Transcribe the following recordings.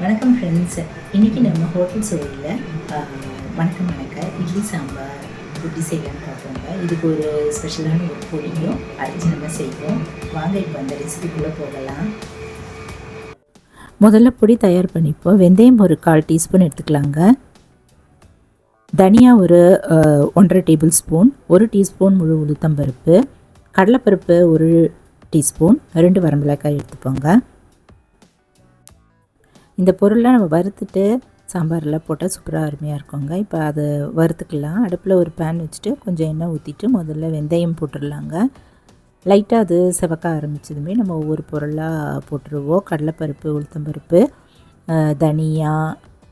வணக்கம் ஃப்ரெண்ட்ஸ். இன்றைக்கி நம்ம ஹோட்டல் சுவையில் வணக்கம் இட்லி சாம்பார் எப்படி செய்யலான்னு பார்ப்போங்க. இதுக்கு ஒரு ஸ்பெஷலான ஒரு பொடியும் அரைச்சி நம்ம செய்வோம். வாங்க இப்போ அந்த ரெசிபிக்குள்ளே போகலாம். முதல்ல பொடி தயார் பண்ணிப்போம். வெந்தயம் ஒரு 1/4 டீஸ்பூன் எடுத்துக்கலாங்க. தனியா ஒரு 1.5 டேபிள் ஸ்பூன், 1 டீஸ்பூன் முழு உளுத்தம்பருப்பு, கடலைப்பருப்பு 1 டீஸ்பூன், 2 வரமிளகாய் எடுத்துப்போங்க. இந்த பொருள்லாம் நம்ம வறுத்துட்டு சாம்பாரில் போட்டால் சூப்பராக அருமையாக இருக்குங்க. இப்போ அதை வறுத்துக்கலாம். அடுப்பில் ஒரு பேன் வச்சுட்டு கொஞ்சம் எண்ணெய் ஊற்றிட்டு முதல்ல வெந்தயம் போட்டுடலாங்க. லைட்டாக அது செவக்க ஆரம்பித்ததுமே நம்ம ஒவ்வொரு பொருளாக போட்டுருவோம். கடலைப்பருப்பு, உளுத்தம்பருப்பு, தனியா,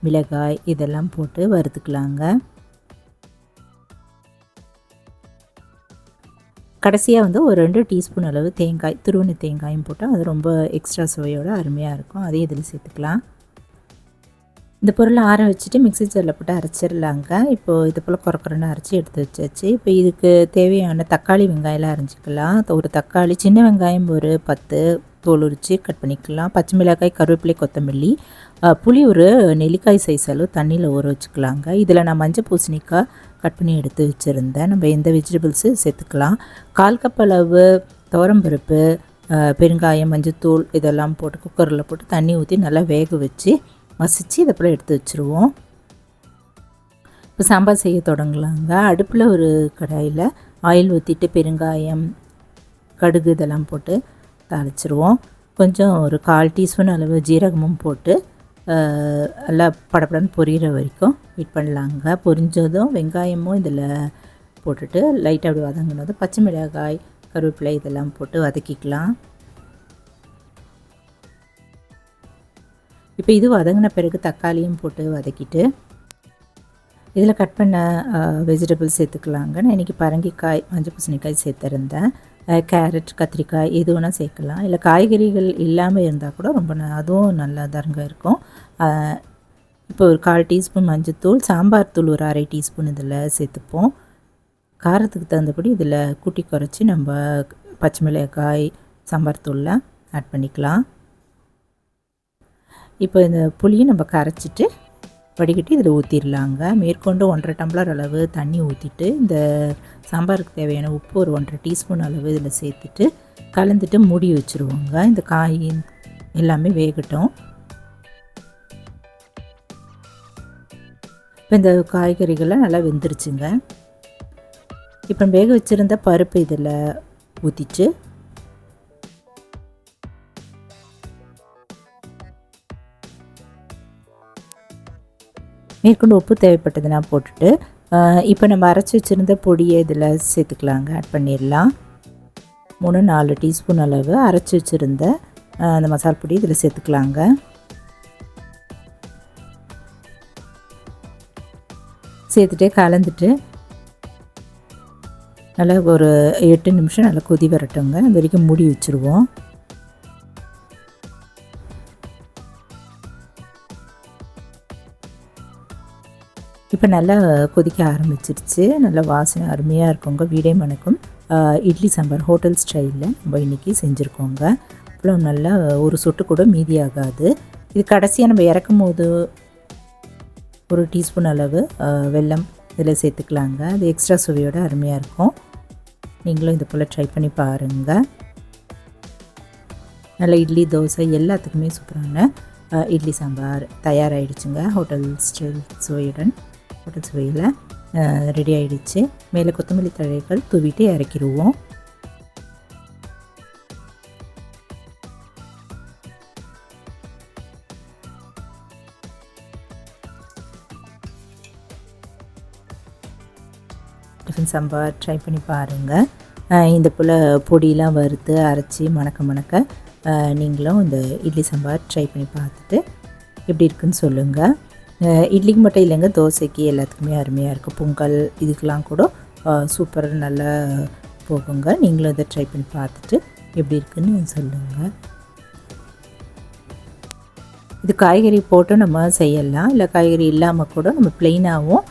மிளகாய் இதெல்லாம் போட்டு வறுத்துக்கலாங்க. கடைசியாக வந்து ஒரு 2 டீஸ்பூன் அளவு தேங்காய், துருவின தேங்காயும் போட்டால் அது ரொம்ப எக்ஸ்ட்ரா சுவையோடு அருமையாக இருக்கும். அதையும் இதில் சேர்த்துக்கலாம். இந்த பொருளை ஆற வச்சுட்டு மிக்ஸி ஜாரில் போட்டு அரைச்சிடலாங்க. இப்போது இது போல் குறக்குறன்னு அரைச்சி எடுத்து வச்சாச்சு. இப்போ இதுக்கு தேவையான தக்காளி, வெங்காயம்லாம் அரைஞ்சிக்கலாம். ஒரு தக்காளி, சின்ன வெங்காயம் ஒரு 10 தோல் உரித்து கட் பண்ணிக்கலாம். பச்சை மிளகாய், கருவேப்பிலை, கொத்தமல்லி, புளி ஒரு நெல்லிக்காய் சைஸ் அளவு தண்ணியில் ஊற வச்சுக்கலாங்க. இதில் நான் மஞ்சள் பூசணிக்காய் கட் பண்ணி எடுத்து வச்சுருந்தேன். நம்ம எந்த வெஜிடபிள்ஸு சேர்த்துக்கலாம். 1/4 கப் அளவு துவரம்பருப்பு, பெருங்காயம், மஞ்சத்தூள் இதெல்லாம் போட்டு குக்கரில் போட்டு தண்ணி ஊற்றி நல்லா வேக வச்சு மசித்து இதை போல் எடுத்து வச்சுருவோம். இப்போ சாம்பார் செய்ய தொடங்கலாங்க. அடுப்பில் ஒரு கடாயில் ஆயில் ஊற்றிட்டு பெருங்காயம், கடுகு இதெல்லாம் போட்டு தாளிச்சிருவோம். கொஞ்சம் ஒரு 1/4 டீஸ்பூன் அளவு ஜீரகமும் போட்டு நல்லா படப்படன்னு பொரியிற வரைக்கும் வெயிட் பண்ணலாங்க. பொரிஞ்சதும் வெங்காயமும் இதில் போட்டுட்டு லைட்டாக அப்படி வதங்கினதும் பச்சை மிளகாய், கருவேப்பிலை இதெல்லாம் போட்டு வதக்கிக்கலாம். இப்போ இது வதங்கின பிறகு தக்காளியும் போட்டு வதக்கிட்டு இதில் கட் பண்ண வெஜிடபிள்ஸ் சேர்த்துக்கலாங்க. நான் இன்றைக்கி பரங்கிக்காய், மஞ்சள் பூசணிக்காய் சேர்த்துருந்தேன். கேரட், கத்திரிக்காய் எது வேணால் சேர்க்கலாம். இல்லை காய்கறிகள் இல்லாமல் இருந்தால் கூட ரொம்ப அதுவும் நல்லா தாங்க இருக்கும். இப்போ ஒரு 1/4 டீஸ்பூன் மஞ்சத்தூள், சாம்பார் தூள் ஒரு 1/2 டீஸ்பூன் இதில் சேர்த்துப்போம். காரத்துக்கு தகுந்தபடி இதில் கூட்டி குறைச்சி நம்ம பச்சை மிளகாய், சாம்பார் தூளில் ஆட் பண்ணிக்கலாம். இப்போ இந்த புளியை நம்ம கரைச்சிட்டு வடிகட்டி இதில் ஊற்றிடலாங்க. மேற்கொண்டு 1.5 டம்ளர் அளவு தண்ணி ஊற்றிட்டு இந்த சாம்பாருக்கு தேவையான உப்பு ஒரு 1.5 டீஸ்பூன் அளவு இதில் சேர்த்துட்டு கலந்துட்டு மூடி வச்சுருவோங்க. இந்த காய் எல்லாமே வேகட்டும். இப்போ இந்த காய்கறிகள்லாம் நல்லா வெந்துருச்சுங்க. இப்போ வேக வச்சுருந்த பருப்பு இதில் ஊற்றிட்டு மேற்கொண்டு உப்பு தேவைப்பட்டதுன்னா போட்டுட்டு இப்போ நம்ம அரைச்சி வச்சுருந்த பொடியை இதில் சேர்த்துக்கலாங்க. ஆட் பண்ணிடலாம். 3-4 டீஸ்பூன் அளவு அரைச்சி வச்சுருந்த அந்த மசாலா பொடி இதில் சேர்த்துக்கலாங்க. சேர்த்துட்டு கலந்துட்டு நல்லா ஒரு 8 நிமிஷம் நல்லா கொதி வரட்டுங்க. அது வரைக்கும் மூடி வச்சுருவோம். இப்போ நல்லா கொதிக்க ஆரம்பிச்சிருச்சு. நல்லா வாசனை அருமையாக இருக்குங்க. வீடே மணக்கும். இட்லி சாம்பார் ஹோட்டல் ஸ்டைலில் நம்ம இன்றைக்கி செஞ்சுருக்கோங்க. அவ்வளோ நல்லா ஒரு சொட்டு கூட மீதி ஆகாது. இது கடைசியாக நம்ம இறக்கும் போது ஒரு டீஸ்பூன் அளவு வெல்லம் இதில் சேர்த்துக்கலாங்க. அது எக்ஸ்ட்ரா சுவையோடு அருமையாக இருக்கும். நீங்களும் இது போல் ட்ரை பண்ணி பாருங்கள். நல்லா இட்லி, தோசை எல்லாத்துக்குமே சூப்பரான இட்லி சாம்பார் தயாராகிடுச்சுங்க. ஹோட்டல் ஸ்டைல் சுவையுடன் ஹோட்டல் சுவையில் ரெடி ஆகிடுச்சு. மேலே கொத்தமல்லி தழைகள் தூவிட்டு இறக்கிடுவோம். டிஃபன் சாம்பார் ட்ரை பண்ணி பாருங்கள். இந்த போல் பொடியெலாம் வறுத்து அரைச்சி மணக்க நீங்களும் இந்த இட்லி சாம்பார் ட்ரை பண்ணி பார்த்துட்டு எப்படி இருக்குன்னு சொல்லுங்கள். இட்லிக்கு மட்டும் இல்லைங்க, தோசைக்கு எல்லாத்துக்குமே அருமையாக இருக்கும். பொங்கல் இதுக்கெலாம் கூட சூப்பர் நல்லா போகுங்க. நீங்களும் இதை ட்ரை பண்ணி பார்த்துட்டு எப்படி இருக்குன்னு சொல்லுங்கள். இது காய்கறி போட்டு நம்ம செய்யலாம். இல்லை காய்கறி இல்லாமல் கூட நம்ம ப்ளெயினாகவும்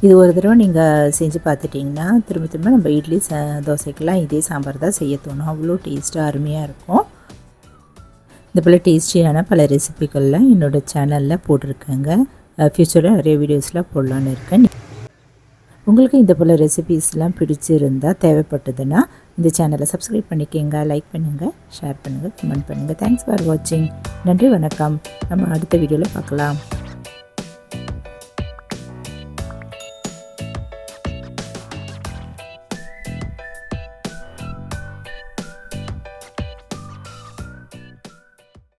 இது ஒரு தடவை நீங்கள் செஞ்சு பார்த்துட்டிங்கன்னா திரும்ப திரும்ப நம்ம இட்லி தோசைக்கெல்லாம் இதே சாம்பார் தான் செய்ய தோணும். அவ்வளோ டேஸ்ட்டாக அருமையாக இருக்கும். இது போல் டேஸ்டியான பல ரெசிபிகள்லாம் என்னோடய சேனலில் போட்டிருக்கேங்க. ஃப்யூச்சரில் நிறைய வீடியோஸ்லாம் போடலான்னு இருக்கேன். உங்களுக்கு இந்த போல் ரெசிபீஸ்லாம் பிடிச்சிருந்தால் தேவைப்பட்டதுன்னா இந்த சேனலை சப்ஸ்கிரைப் பண்ணிக்கோங்க, லைக் பண்ணுங்கள், ஷேர் பண்ணுங்கள், கமெண்ட் பண்ணுங்கள். தேங்க்ஸ் ஃபார் வாட்சிங். நன்றி, வணக்கம். நம்ம அடுத்த வீடியோவில் பார்க்கலாம்.